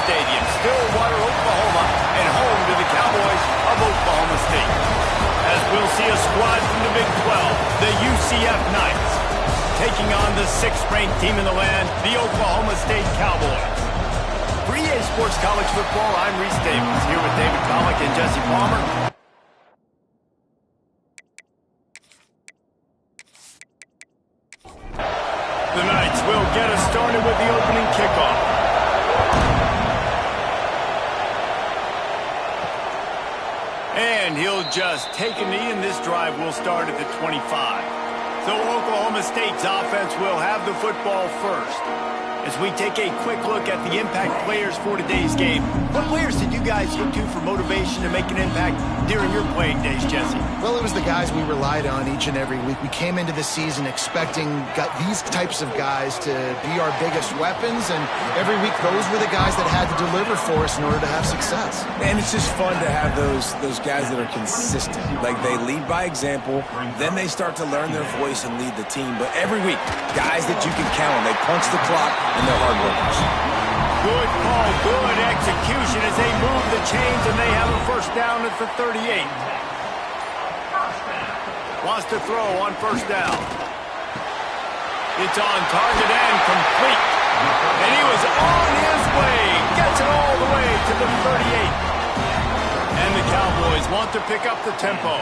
Stadium, Stillwater, Oklahoma, and home to the Cowboys of Oklahoma State. As we'll see a squad from the Big 12, the UCF Knights, taking on the 6th-ranked team in the land, the Oklahoma State Cowboys. For EA Sports College Football, I'm Reese Davis, here with David Pollack and Jesse Palmer. The Knights will get us started with the opening kickoff. And he'll just take a knee, and this drive will start at the 25. So Oklahoma State's offense will have the football first. As we take a quick look at the impact players for today's game, what players did you guys look to for motivation to make an impact during your playing days, Jesse? Well, it was the guys we relied on each and every week. We came into the season expecting these types of guys to be our biggest weapons, and every week those were the guys that had to deliver for us in order to have success. And it's just fun to have those guys that are consistent. Like, they lead by example, then they start to learn their voice and lead the team. But every week, guys that you can count on, they punch the clock, and they're hard workers. Good call, good execution as they move the chains, and they have a first down at the 38. Wants to throw on first down. It's on target and complete. And he was on his way. Gets it all the way to the 38. And the Cowboys want to pick up the tempo.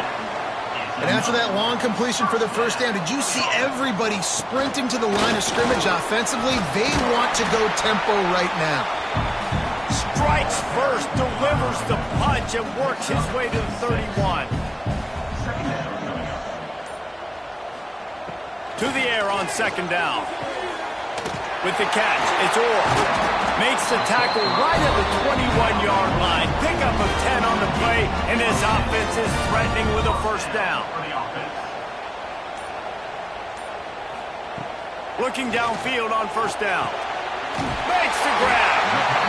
And after that long completion for the first down, did you see everybody sprinting to the line of scrimmage offensively? They want to go tempo right now. Strikes first, delivers the punch, and works his way to the 31. To the air on second down. With the catch, it's Orr. Makes the tackle right at the 21-yard line. Pickup of 10 on the play, and his offense is threatening with a first down. Looking downfield on first down. Makes the grab.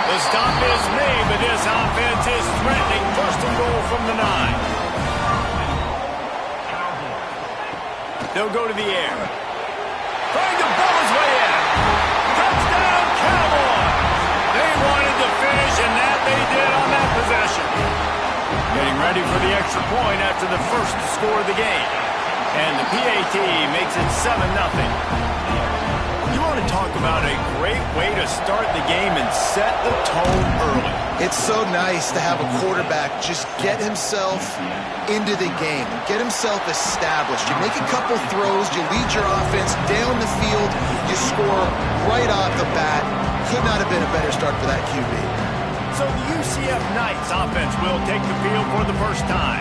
The stop is made, but this offense is threatening. First and goal from the 9. They'll go to the air. Trying to ball his way in. Touchdown, Cowboys! They wanted to finish, and that they did on that possession. Getting ready for the extra point after the first score of the game. And the PAT makes it 7-0. You want to talk about a great way to start the game and set the tone early. It's so nice to have a quarterback just get himself into the game, get himself established. You make a couple throws, you lead your offense down the field, you score right off the bat. Could not have been a better start for that QB. So the UCF Knights offense will take the field for the first time.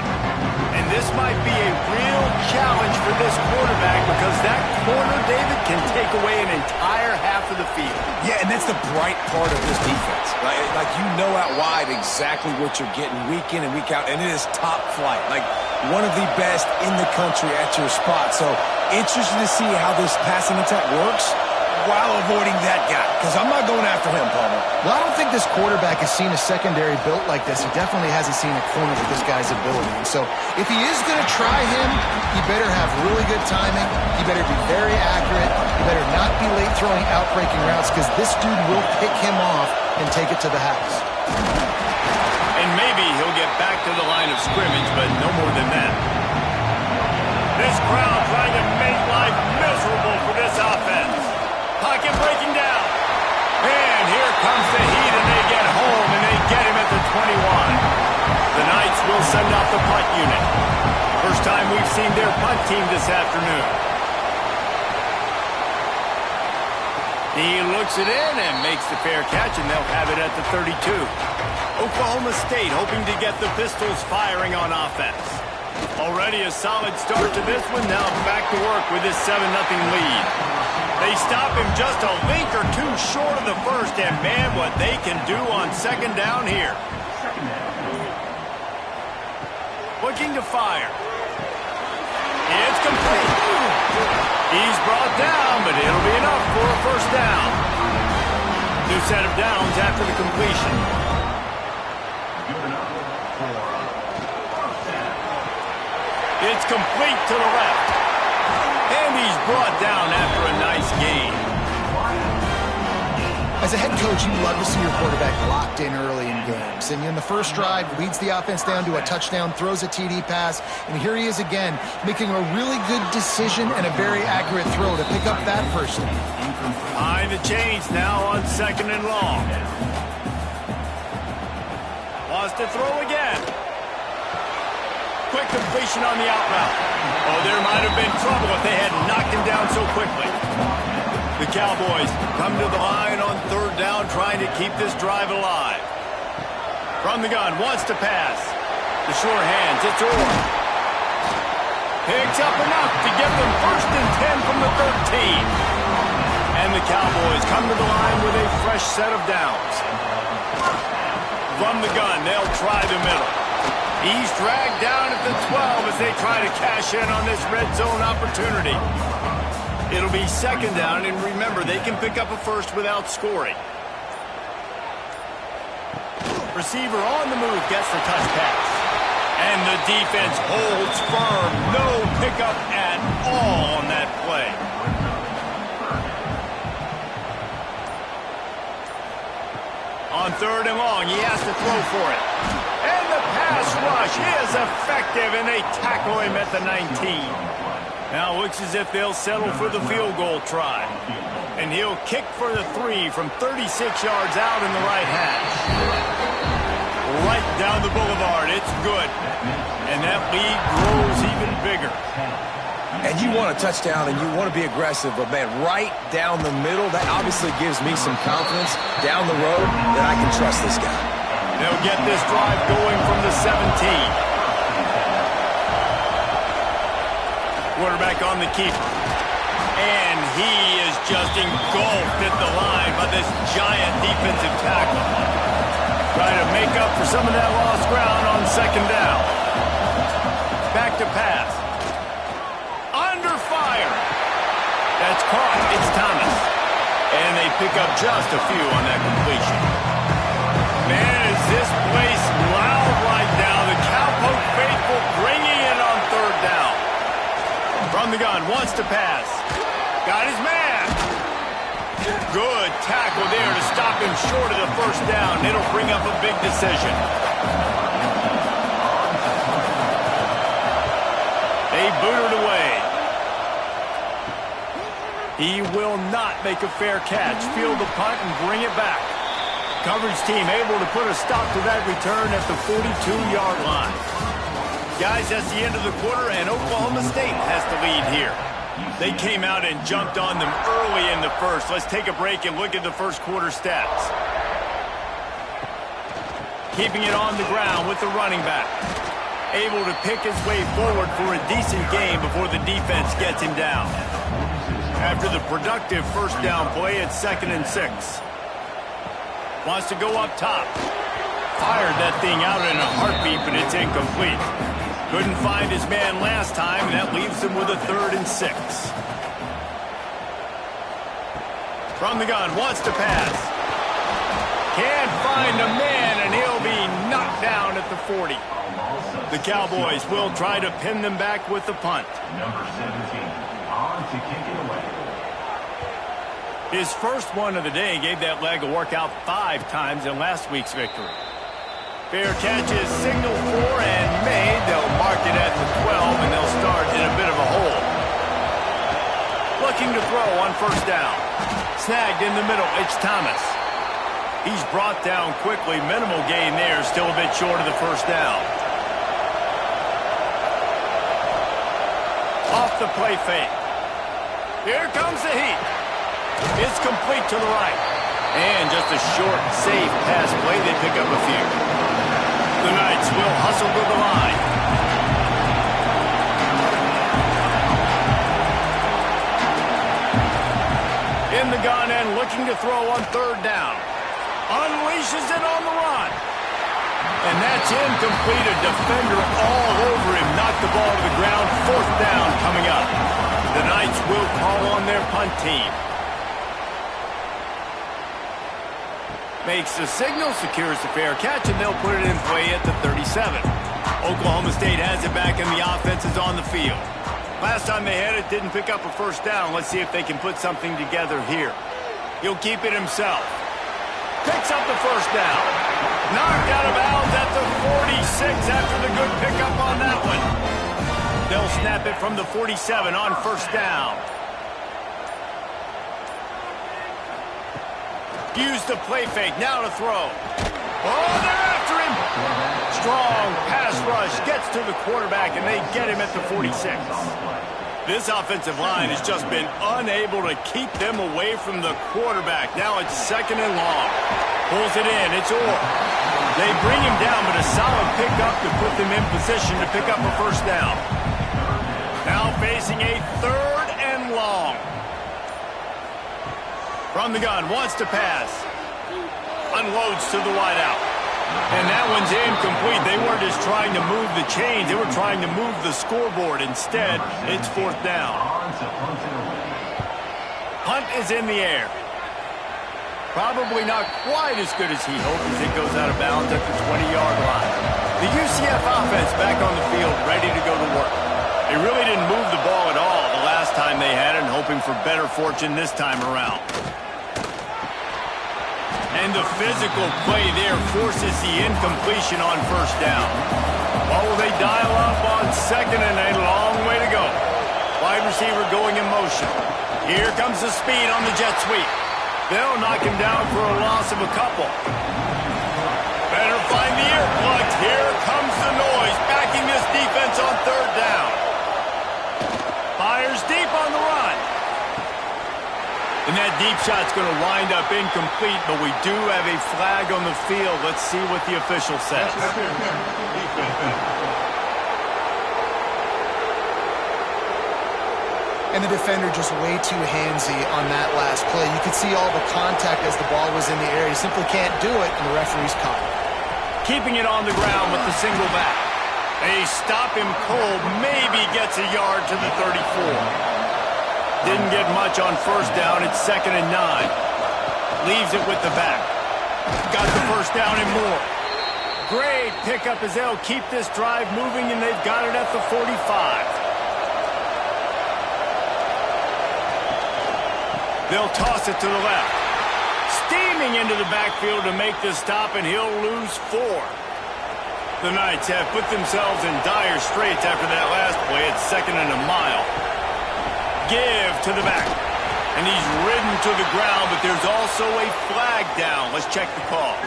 And this might be a real challenge for this quarterback because that corner, David, can take away an entire half of the field. Yeah, and that's the bright part of this defense. Like you know out wide exactly what you're getting week in and week out, and it is top flight. Like one of the best in the country at your spot. So interested to see how this passing attack works while avoiding that guy, because I'm not going after him, Palmer. Well, I don't think this quarterback has seen a secondary built like this. He definitely hasn't seen a corner with this guy's ability. And so if he is going to try him, he better have really good timing. He better be very accurate. He better not be late throwing out-breaking routes, because this dude will pick him off and take it to the house. And maybe he'll get back to the line of scrimmage, but no more than that. This crowd trying to make life miserable for this offense. Pocket breaking down. And here comes the heat, and they get home, and they get him at the 21. The Knights will send out the punt unit. First time we've seen their punt team this afternoon. He looks it in and makes the fair catch, and they'll have it at the 32. Oklahoma State hoping to get the Pistols firing on offense. Already a solid start to this one. Now back to work with this 7-0 lead. They stop him just a link or two short of the first, and man, what they can do on second down here. Looking to fire. It's complete. He's brought down, but it'll be enough for a first down. New set of downs after the completion. It's complete to the left. And he's brought down after a nice gain. As a head coach, you love to see your quarterback locked in early in games. And in the first drive, leads the offense down to a touchdown, throws a TD pass, and here he is again, making a really good decision and a very accurate throw to pick up that first down. Behind the chains now on 2nd and long. Wants to throw again. Quick completion on the out route. Oh, there might have been trouble if they had knocked him down so quickly. The Cowboys come to the line on 3rd down, trying to keep this drive alive. From the gun, wants to pass. The short hands, it's Orr. Picks up enough to get them 1st and 10 from the 13. And the Cowboys come to the line with a fresh set of downs. From the gun, they'll try the middle. He's dragged down at the 12 as they try to cash in on this red zone opportunity. It'll be 2nd down, and remember, they can pick up a first without scoring. Receiver on the move gets the touch pass. And the defense holds firm. No pickup at all on that play. On 3rd and long, he has to throw for it. And the pass rush is effective, and they tackle him at the 19. Now it looks as if they'll settle for the field goal try. And he'll kick for the 3 from 36 yards out in the right hash. Right down the boulevard. It's good. And that lead grows even bigger. And you want a touchdown and you want to be aggressive, but man, right down the middle, that obviously gives me some confidence down the road that I can trust this guy. They'll get this drive going from the 17. Quarterback on the keeper. And he is just engulfed at the line by this giant defensive tackle. Trying to make up for some of that lost ground on 2nd down. Back to pass. Under fire. That's caught. It's Thomas. And they pick up just a few on that completion. Man, is this place loud right now. The Cowpoke faithful bringing it on 3rd down. From the gun, wants to pass. Got his man. Good tackle there to stop him short of the 1st down. It'll bring up a big decision. They boot it away. He will not make a fair catch. Field the punt and bring it back. Coverage team able to put a stop to that return at the 42-yard line. Guys, that's the end of the quarter, and Oklahoma State has the lead here. They came out and jumped on them early in the first. Let's take a break and look at the first quarter stats. Keeping it on the ground with the running back. Able to pick his way forward for a decent game before the defense gets him down. After the productive 1st down play, it's 2nd and 6. Wants to go up top. Fired that thing out in a heartbeat, but it's incomplete. Couldn't find his man last time, and that leaves him with a 3rd and 6. From the gun, wants to pass. Can't find a man, and he'll be knocked down at the 40. The Cowboys will try to pin them back with the punt. Number 17, on to kick it away. His first one of the day gave that leg a workout 5 times in last week's victory. Fair catch is signaled for and made. They'll mark it at the 12, and they'll start in a bit of a hole. Looking to throw on 1st down. Snagged in the middle. It's Thomas. He's brought down quickly. Minimal gain there. Still a bit short of the 1st down. Off the play fake. Here comes the heat. It's complete to the right. And just a short, safe pass play. They pick up a few. The Knights will hustle to the line. In the gun and looking to throw on 3rd down. Unleashes it on the run. And that's incomplete. A defender all over him. Knocked the ball to the ground. 4th down coming up. The Knights will call on their punt team. Makes the signal, secures the fair catch, and they'll put it in play at the 37. Oklahoma State has it back, and the offense is on the field. Last time they had it, didn't pick up a 1st down. Let's see if they can put something together here. He'll keep it himself. Picks up the first down. Knocked out of bounds at the 46 after the good pickup on that one. They'll snap it from the 47 on first down. Use the play fake, now to throw. Oh, they're after him. Strong pass rush gets to the quarterback, and they get him at the 46. This offensive line has just been unable to keep them away from the quarterback. Now it's second and long. Pulls it in, it's Orr. They bring him down, but a solid pickup to put them in position to pick up a first down. Now facing a third and long. From the gun, wants to pass. Unloads to the wideout. And that one's incomplete. They weren't just trying to move the chains. They were trying to move the scoreboard. Instead, it's fourth down. Punt is in the air. Probably not quite as good as he hoped as it goes out of bounds at the 20-yard line. The UCF offense back on the field, ready to go to work. They really didn't move the ball at all the last time they had it, and hoping for better fortune this time around. And the physical play there forces the incompletion on first down. What will they dial up on second, and a long way to go. Wide receiver going in motion. Here comes the speed on the jet sweep. They'll knock him down for a loss of a couple. Better find the earplugs. Here comes the noise, backing this defense on third down. Fires deep on the run. And that deep shot's going to wind up incomplete, but we do have a flag on the field. Let's see what the official says. And the defender just way too handsy on that last play. You could see all the contact as the ball was in the air. He simply can't do it, and the referee's caught it. Keeping it on the ground with the single back. They stop him cold, maybe gets a yard to the 34. Didn't get much on first down. It's second and 9. Leaves it with the back. Got the first down and more. Great pickup as they'll keep this drive moving, and they've got it at the 45. They'll toss it to the left. Steaming into the backfield to make the stop, and he'll lose 4. The Knights have put themselves in dire straits after that last play. It's second and a mile. Give to the back. And he's ridden to the ground, but there's also a flag down. Let's check the call.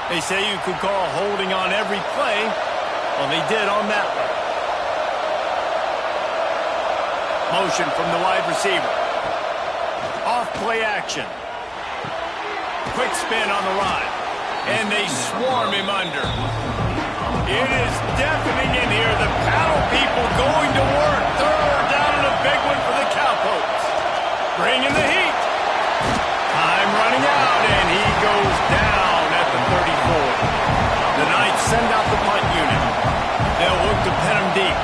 They say you could call holding on every play. Well, they did on that one. Motion from the wide receiver. Off play action. Quick spin on the run. And they swarm him under. It is deafening in here. The paddle people going to work. Third down and a big one for the Cowpokes. Bringing the heat. Time running out, and he goes down at the 34. The Knights send out the punt unit. They'll look to pin him deep.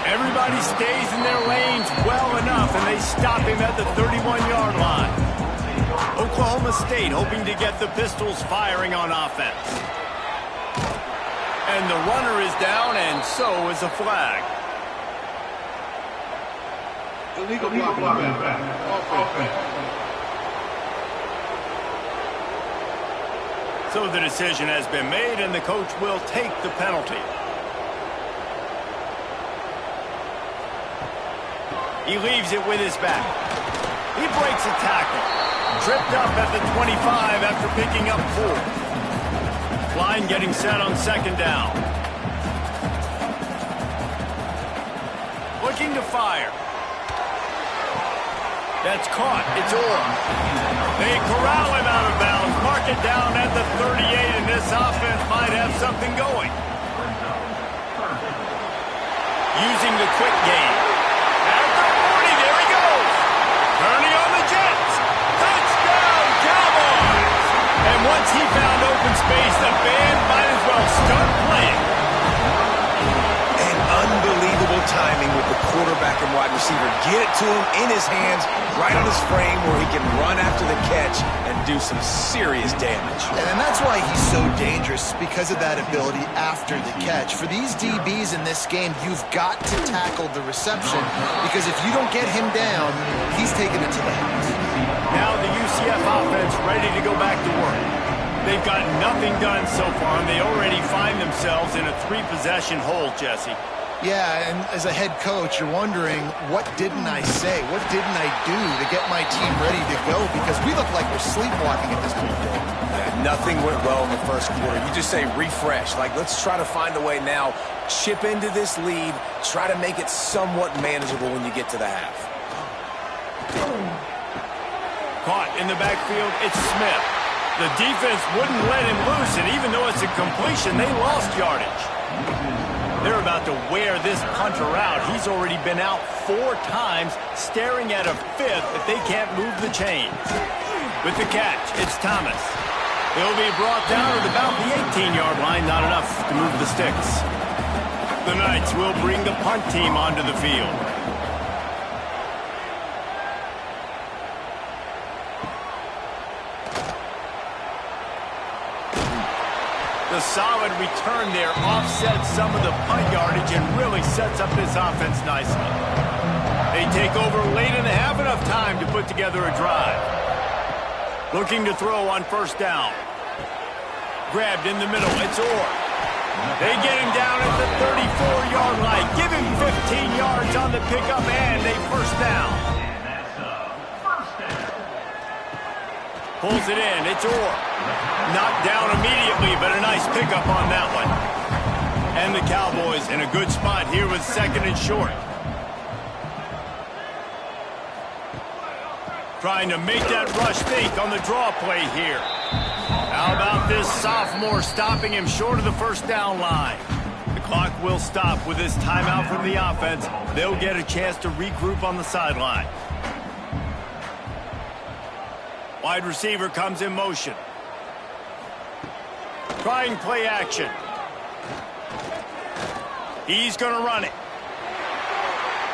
Everybody stays in their lanes well enough, and they stop him at the 31-yard line. Oklahoma State hoping to get the Pistols firing on offense. And the runner is down, and so is a flag. Illegal blocking back. So the decision has been made, and the coach will take the penalty. He leaves it with his back. He breaks a tackle. Tripped up at the 25 after picking up 4. Line getting set on second down. Looking to fire. That's caught. It's Orr. They corral him out of bounds. Mark it down at the 38, and this offense might have something going. Using the quick game. At the 40, there he goes. Turning on the Jets. Touchdown, Cowboys. And once he found open space, the band might as well start playing. And unbelievable timing with the quarterback and wide receiver. Get it to him in his hands, right on his frame where he can run after the catch and do some serious damage. And that's why he's so dangerous, because of that ability after the catch. For these DBs in this game, you've got to tackle the reception, because if you don't get him down, he's taking it to the house. Now the UCF offense ready to go back to work. They've got nothing done so far, and they already find themselves in a 3-possession hole, Jesse. Yeah, and as a head coach, you're wondering, what didn't I say? What didn't I do to get my team ready to go? Because we look like we're sleepwalking at this point. Yeah, nothing went well in the first quarter. You just say refresh. Like, let's try to find a way now. Chip into this lead. Try to make it somewhat manageable when you get to the half. Caught in the backfield, it's Smith. The defense wouldn't let him loose, and even though it's a completion, they lost yardage. They're about to wear this punter out. He's already been out 4 times, staring at a 5th if they can't move the chains. With the catch, it's Thomas. He'll be brought down at about the 18-yard line, not enough to move the sticks. The Knights will bring the punt team onto the field. The solid return there offsets some of the punt yardage and really sets up this offense nicely. They take over late in the half, enough time to put together a drive. Looking to throw on first down. Grabbed in the middle, it's Orr. They get him down at the 34-yard line. Give him 15 yards on the pickup and a first down. Pulls it in, it's Orr. Knocked down immediately, but a nice pickup on that one. And the Cowboys in a good spot here with 2nd and short. Trying to make that rush think on the draw play here. How about this sophomore stopping him short of the first down line? The clock will stop with this timeout from the offense. They'll get a chance to regroup on the sideline. Wide receiver comes in motion. Trying play action. He's going to run it.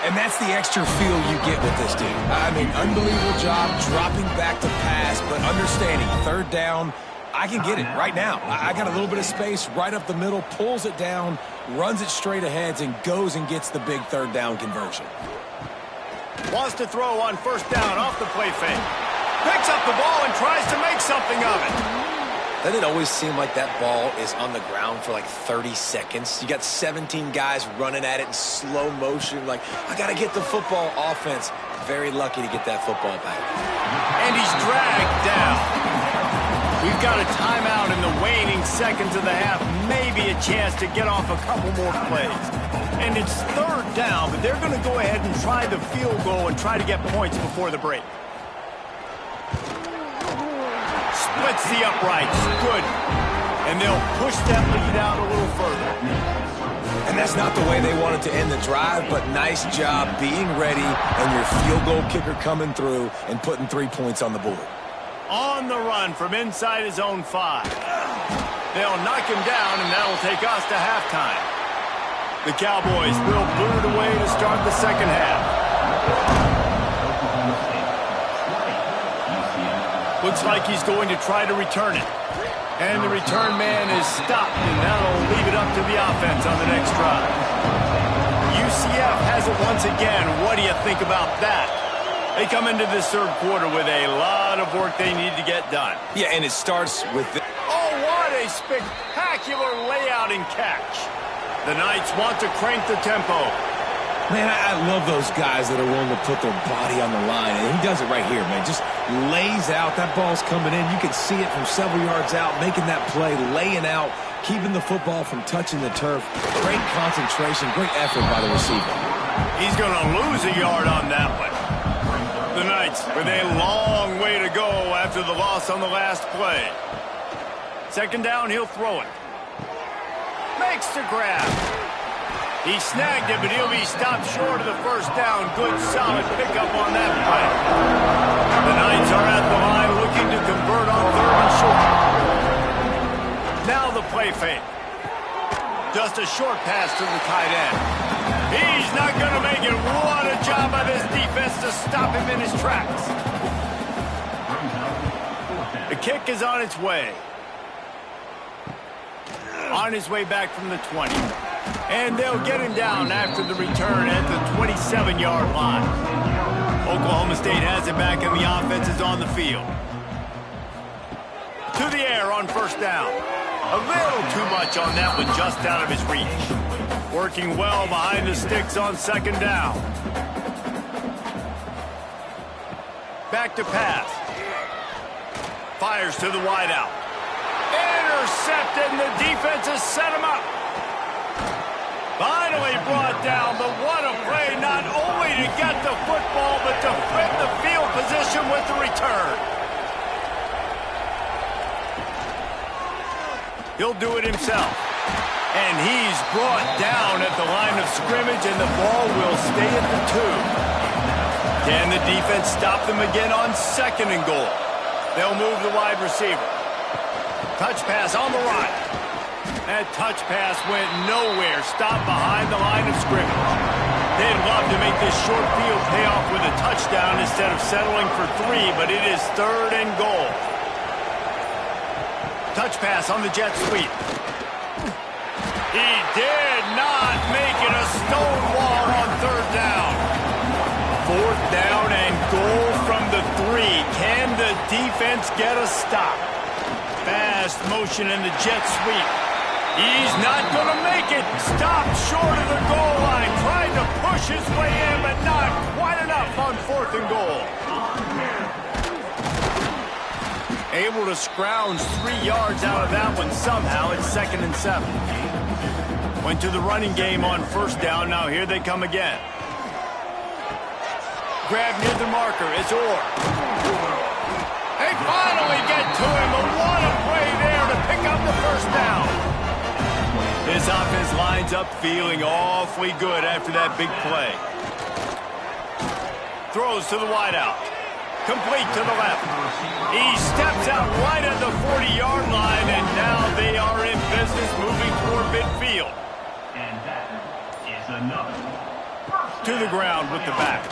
And that's the extra feel you get with this dude. I mean, unbelievable job dropping back to pass, but understanding 3rd down, I can get it right now. I got a little bit of space right up the middle, pulls it down, runs it straight ahead, and goes and gets the big 3rd down conversion. Wants to throw on first down off the play fake. Picks up the ball and tries to make something of it. Doesn't it always seem like that ball is on the ground for like 30 seconds? You got 17 guys running at it in slow motion. Like, I got to get the football. Offense, very lucky to get that football back. And he's dragged down. We've got a timeout in the waning seconds of the half. Maybe a chance to get off a couple more plays. And it's 3rd down, but they're going to go ahead and try the field goal and try to get points before the break. Splits the uprights. Good. And they'll push that lead out a little further. And that's not the way they wanted to end the drive, but nice job being ready and your field goal kicker coming through and putting 3 points on the board. On the run from inside his own 5. They'll knock him down, and that'll take us to halftime. The Cowboys will boot it away to start the 2nd half. Looks like he's going to try to return it. And the return man is stopped, and that'll leave it up to the offense on the next drive. UCF has it once again. What do you think about that? They come into this 3rd quarter with a lot of work they need to get done. Yeah, and it starts with the... Oh, what a spectacular layout and catch. The Knights want to crank the tempo. Man, I love those guys that are willing to put their body on the line, and he does it right here, man. Just lays out. That ball's coming in. You can see it from several yards out, making that play, laying out, keeping the football from touching the turf. Great concentration, great effort by the receiver. He's going to lose a yard on that one. The Knights with a long way to go after the loss on the last play. 2nd down, he'll throw it. Makes the grab. He snagged it, but he'll be stopped short of the first down. Good, solid pickup on that play. The Knights are at the line looking to convert on 3rd and short. Now the play fake. Just a short pass to the tight end. He's not going to make it. What a job by this defense to stop him in his tracks. The kick is on its way. On his way back from the 20. And they'll get him down after the return at the 27-yard line. Oklahoma State has it back and the offense is on the field. To the air on first down. A little too much on that one, just out of his reach. Working well behind the sticks on second down. Back to pass. Fires to the wideout. Intercepted, and the defense has set him up. Finally brought down, but what a play, not only to get the football, but to flip the field position with the return. He'll do it himself. And he's brought down at the line of scrimmage, and the ball will stay at the 2. Can the defense stop them again on second and goal? They'll move the wide receiver. Touch pass on the right. That touch pass went nowhere. Stopped behind the line of scrimmage. They'd love to make this short field pay off with a touchdown instead of settling for 3, but it is third and goal. Touch pass on the jet sweep. He did not make it a stone wall on third down. Fourth down and goal from the 3. Can the defense get a stop? Fast motion in the jet sweep. He's not going to make it. Stopped short of the goal line. Tried to push his way in, but not quite enough on fourth and goal. Able to scrounge 3 yards out of that one somehow. It's second and 7. Went to the running game on first down. Now here they come again. Grab near the marker. It's Orr. They finally get to him. But what a play there to pick up the first down. This offense lines up feeling awfully good after that big play. Throws to the wideout. Complete to the left. He steps out right at the 40-yard line, and now they are in business moving toward midfield. And that is another. To the ground with the back.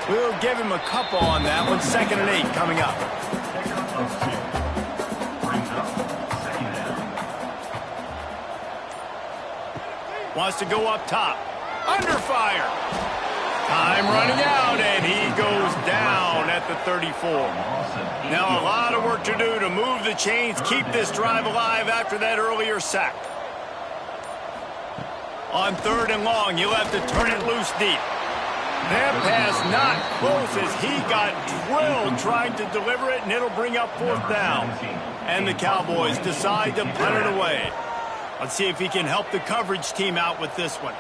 We'll give him a couple on that one. Second and 8 coming up. Wants to go up top. Under fire. Time running out, and he goes down at the 34. Now a lot of work to do to move the chains, keep this drive alive after that earlier sack. On third and long, you'll have to turn it loose deep. That pass not close as he got drilled trying to deliver it, and it'll bring up fourth down. And the Cowboys decide to punt it away. Let's see if he can help the coverage team out with this one.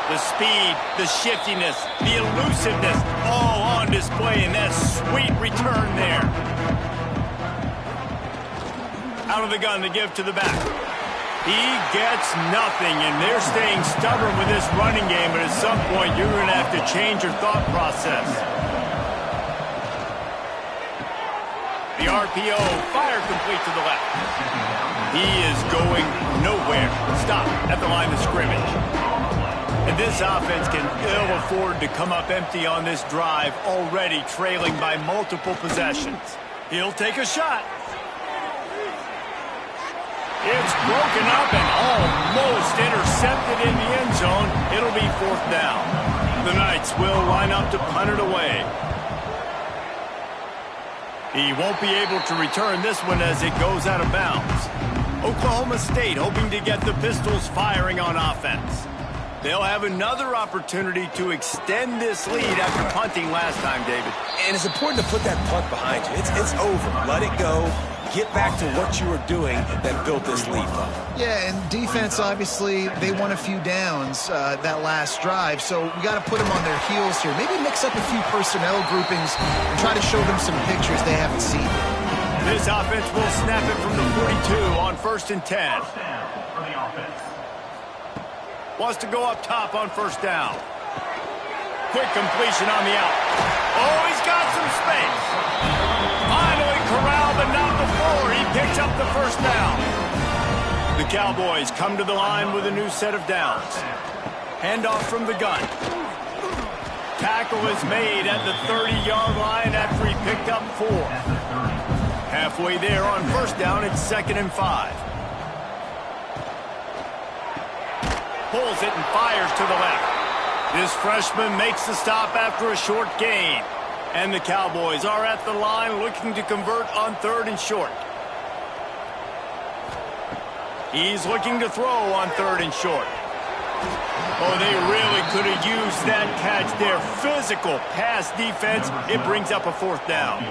The speed, the shiftiness, the elusiveness, all on display in that sweet return there. Out of the gun to give to the back. He gets nothing, and they're staying stubborn with this running game, but at some point you're going to have to change your thought process. The RPO, fire complete to the left. He is going nowhere. Stop at the line of scrimmage. And this offense can ill afford to come up empty on this drive, already trailing by multiple possessions. He'll take a shot. It's broken up and almost intercepted in the end zone. It'll be fourth down. The Knights will line up to punt it away. He won't be able to return this one as it goes out of bounds. Oklahoma State hoping to get the Pistols firing on offense. They'll have another opportunity to extend this lead after punting last time, David. And it's important to put that punt behind you. It's over. Let it go. Get back to what you were doing that built this lead up. Yeah, and defense, obviously, they won a few downs that last drive, so we got to put them on their heels here. Maybe mix up a few personnel groupings and try to show them some pictures they haven't seen. This offense will snap it from the 42 on first and 10. First down for the offense. Wants to go up top on first down. Quick completion on the out. Oh, he's got some space. picks up the first down. The Cowboys come to the line with a new set of downs. Handoff from the gun. Tackle is made at the 30-yard line after he picked up 4. Halfway there on first down, it's 2nd and 5. Pulls it and fires to the left. This freshman makes the stop after a short gain. And the Cowboys are at the line looking to convert on 3rd and short. He's looking to throw on 3rd and short. Oh, they really could have used that catch there. Physical pass defense. It brings up a 4th down.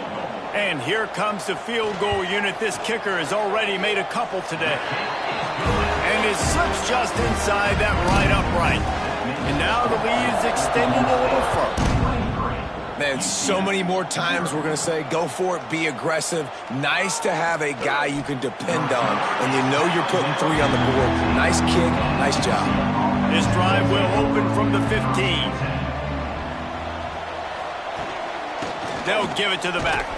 And here comes the field goal unit. This kicker has already made a couple today. And it slips just inside that right upright. And now the lead is extended a little further. Man, so many more times we're going to say, go for it, be aggressive. Nice to have a guy you can depend on, and you know you're putting 3 on the board. Nice kick, nice job. This drive will open from the 15. They'll give it to the back.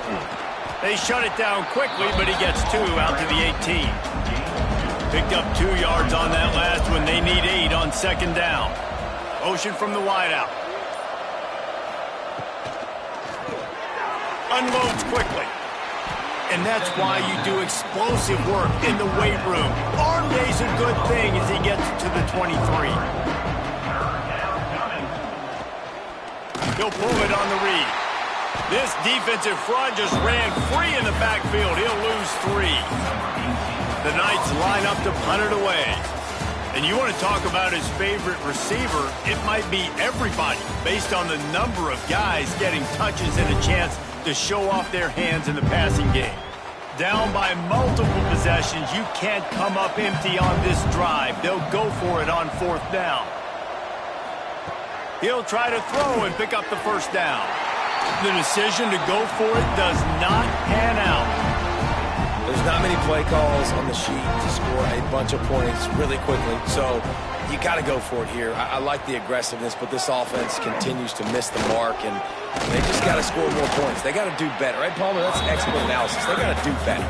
They shut it down quickly, but he gets 2 out to the 18. Picked up 2 yards on that last one. They need 8 on 2nd down. Motion from the wideout. Unloads quickly. And that's why you do explosive work in the weight room. Arm day's a good thing as he gets to the 23. He'll pull it on the read. This defensive front just ran free in the backfield. He'll lose 3. The Knights line up to punt it away. And you want to talk about his favorite receiver, it might be everybody based on the number of guys getting touches and a chance to show off their hands in the passing game. Down by multiple possessions, you can't come up empty on this drive. They'll go for it on 4th down. He'll try to throw and pick up the first down. The decision to go for it does not pan out. There's not many play calls on the sheet to score a bunch of points really quickly, so you got to go for it here. I like the aggressiveness, but this offense continues to miss the mark, and they just got to score more points. They got to do better, right, Palmer? That's expert analysis. They got to do better.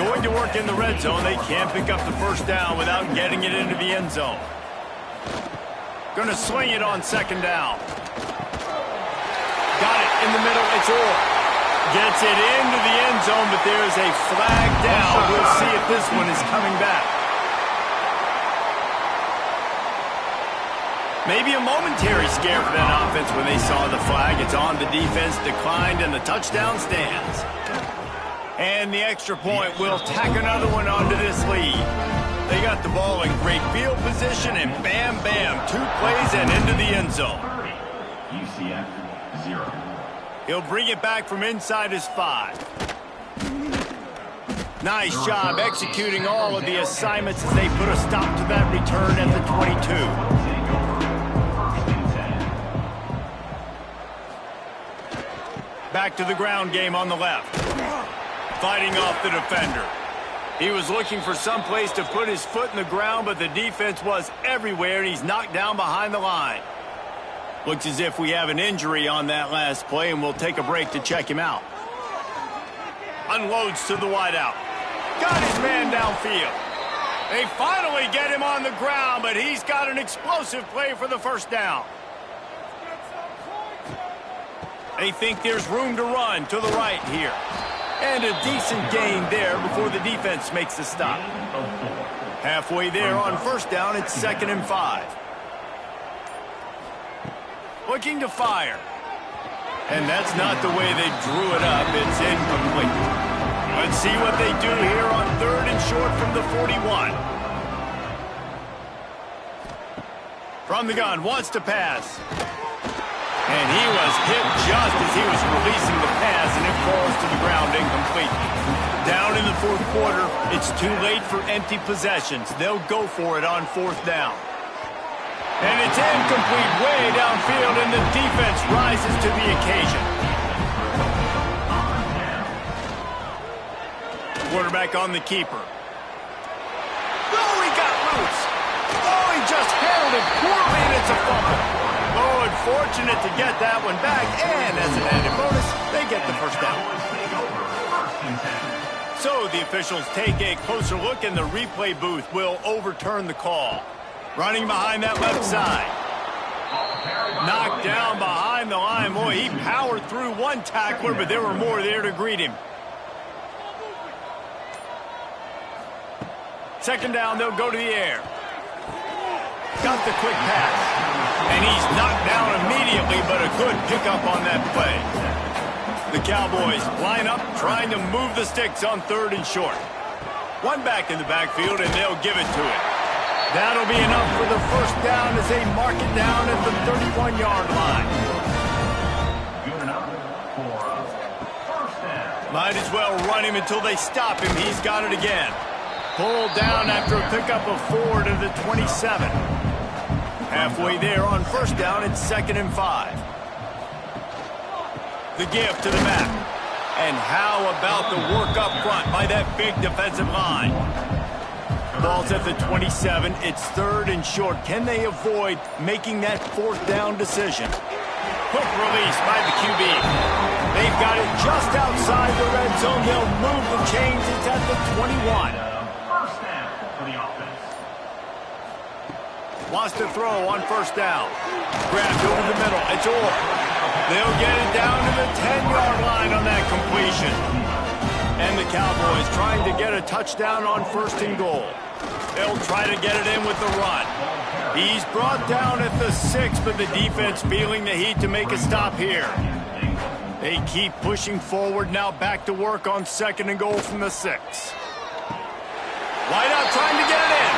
Going to work in the red zone, they can't pick up the first down without getting it into the end zone. Going to swing it on 2nd down. Got it in the middle. It's Orr. Gets it into the end zone, but there's a flag down. We'll see if this one is coming back. Maybe a momentary scare for that offense when they saw the flag. It's on, the defense declined, and the touchdown stands. And the extra point will tack another one onto this lead. They got the ball in great field position, and bam, bam, 2 plays and into the end zone. UCF 0. He'll bring it back from inside his 5. Nice job executing all of the assignments as they put a stop to that return at the 22. Back to the ground game on the left. Fighting off the defender. He was looking for some place to put his foot in the ground, but the defense was everywhere, and he's knocked down behind the line. Looks as if we have an injury on that last play, and we'll take a break to check him out. Unloads to the wideout. Got his man downfield. They finally get him on the ground, but he's got an explosive play for the first down. They think there's room to run to the right here. And a decent gain there before the defense makes the stop. Halfway there on first down, it's 2nd and 5. Looking to fire. And that's not the way they drew it up. It's incomplete. Let's see what they do here on 3rd and short from the 41. From the gun, wants to pass. And he was hit just as he was releasing the pass, and it falls to the ground incomplete. Down in the 4th quarter, it's too late for empty possessions. They'll go for it on 4th down. And it's incomplete way downfield, and the defense rises to the occasion. Quarterback on the keeper. Oh, he got loose. Oh, he just handled it poorly, and it's a fumble. Oh, unfortunate to get that one back, and as an added bonus, they get the first down. So the officials take a closer look, and the replay booth will overturn the call. Running behind that left side. Knocked down behind the line. Boy, he powered through one tackler, but there were more there to greet him. Second down, they'll go to the air. Got the quick pass. And he's knocked down immediately, but a good pickup on that play. The Cowboys line up, trying to move the sticks on 3rd and short. One back in the backfield, and they'll give it to it. That'll be enough for the first down as they mark it down at the 31-yard line. Good enough for first down. Might as well run him until they stop him. He's got it again. Pulled down after a pickup of 4 to the 27. Halfway there on first down, it's 2nd and 5. The give to the back. And how about the work up front by that big defensive line? Ball's at the 27. It's 3rd and short. Can they avoid making that 4th down decision? Quick release by the QB. They've got it just outside the red zone. They'll move the chains. It's at the 21. First down for the offense. Wants to throw on first down. Grabbed over the middle. It's Orr. They'll get it down to the 10-yard line on that completion. And the Cowboys trying to get a touchdown on 1st and goal. They'll try to get it in with the run. He's brought down at the 6, but the defense feeling the heat to make a stop here. They keep pushing forward, now back to work on 2nd and goal from the 6. Wide out trying to get it in.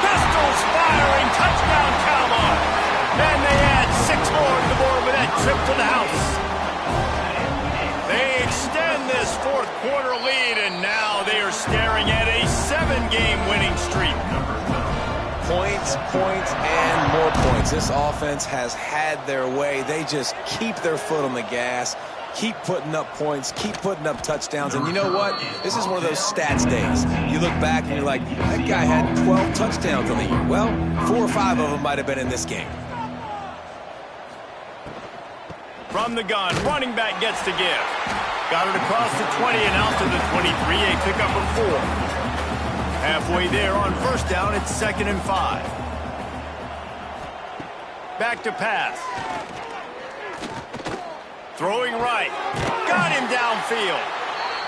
Pistols firing, touchdown Cowboys. And they add 6 more to the board with that trip to the house. They extend this 4th quarter lead, and now they are staring at a 7-game winning streak. Points, points, and more points. This offense has had their way. They just keep their foot on the gas, keep putting up points, keep putting up touchdowns. And you know what? This is one of those stats days. You look back and you're like, that guy had 12 touchdowns on the year. Well, 4 or 5 of them might have been in this game. From the gun, running back gets to give. Got it across the 20 and out to the 23, a pickup of 4. Halfway there on first down, it's 2nd and 5. Back to pass. Throwing right. Got him downfield.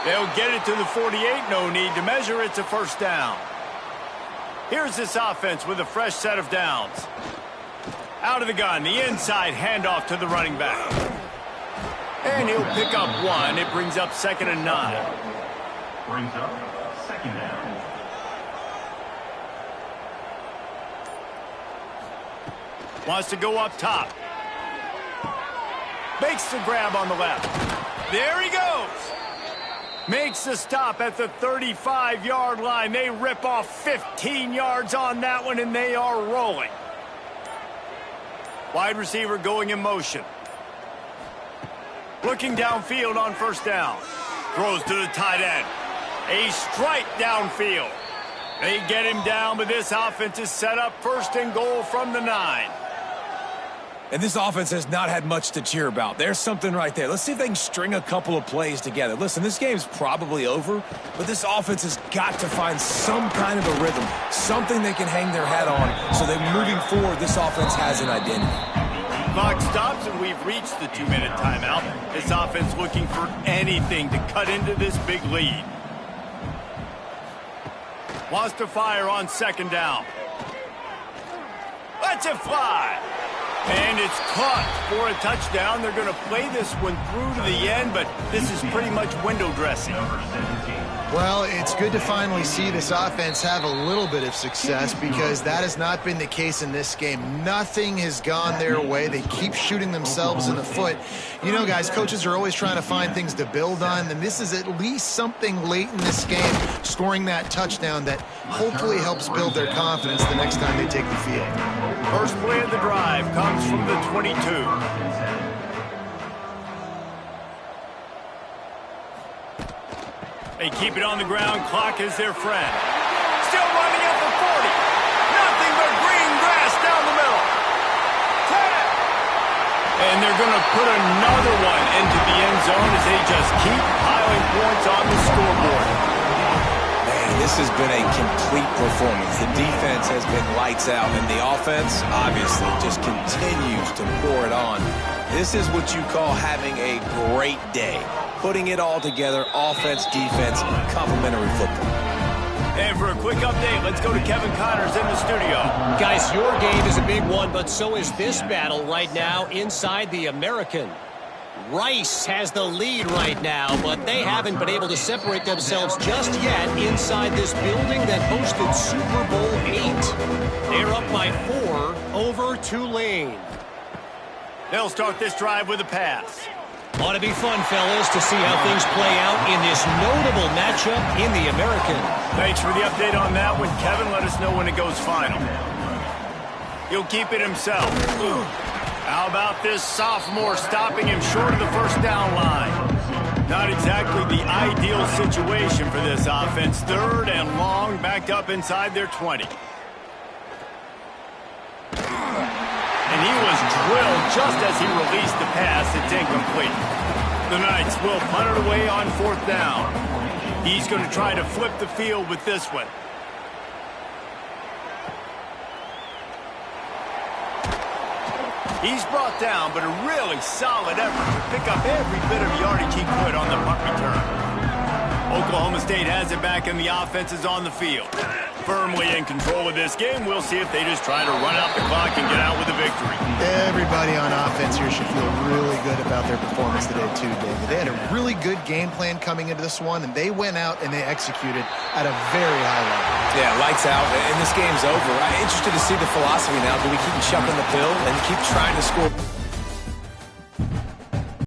They'll get it to the 48, no need to measure, it's a first down. Here's this offense with a fresh set of downs. Out of the gun, the inside handoff to the running back. And he'll pick up 1. It brings up 2nd and 9. Brings up 2nd down. Wants to go up top. Makes the grab on the left. There he goes. Makes the stop at the 35-yard line. They rip off 15 yards on that one, and they are rolling. Wide receiver going in motion. Looking downfield on first down. Throws to the tight end. A strike downfield. They get him down, but this offense is set up 1st and goal from the 9. And this offense has not had much to cheer about. There's something right there. Let's see if they can string a couple of plays together. Listen, this game's probably over, but this offense has got to find some kind of a rhythm, something they can hang their hat on, so that moving forward, this offense has an identity. Clock stops, and we've reached the 2-minute timeout. This offense looking for anything to cut into this big lead. Wants to fire on 2nd down. Lets it fly. And it's caught for a touchdown. They're going to play this one through to the end, but this is pretty much window dressing. Well, it's good to finally see this offense have a little bit of success because that has not been the case in this game. Nothing has gone their way. They keep shooting themselves in the foot. You know, guys, coaches are always trying to find things to build on, and this is at least something late in this game, scoring that touchdown that hopefully helps build their confidence the next time they take the field. First play of the drive comes from the 22. They keep it on the ground. Clock is their friend. Still running at the 40. Nothing but green grass down the middle. 10. And they're going to put another one into the end zone as they just keep piling points on the scoreboard. This has been a complete performance. The defense has been lights out, and the offense obviously just continues to pour it on. This is what you call having a great day. Putting it all together, offense, defense, complementary football. And for a quick update, let's go to Kevin Connors in the studio. Guys, your game is a big one, but so is this battle right now inside the American. Rice has the lead right now, but they haven't been able to separate themselves just yet inside this building that hosted Super Bowl VIII. They're up by 4 over Tulane. They'll start this drive with a pass. Ought to be fun, fellas, to see how things play out in this notable matchup in the American. Thanks for the update on that one, Kevin. Let us know when it goes final. He'll keep it himself. How about this sophomore stopping him short of the first down line? Not exactly the ideal situation for this offense. 3rd and long, backed up inside their 20. And he was drilled just as he released the pass. It's incomplete. The Knights will punt it away on 4th down. He's going to try to flip the field with this one. He's brought down, but a really solid effort to pick up every bit of yardage he could on the punt return. Oklahoma State has it back, and the offense is on the field. Firmly in control of this game. We'll see if they just try to run out the clock and get out with a victory. Everybody on offense here should feel really good about their performance today, too, David. They had a really good game plan coming into this one, and they went out and they executed at a very high level. Yeah, lights out, and this game's over. I'm interested to see the philosophy now. Do we keep chucking the pill and keep trying to score?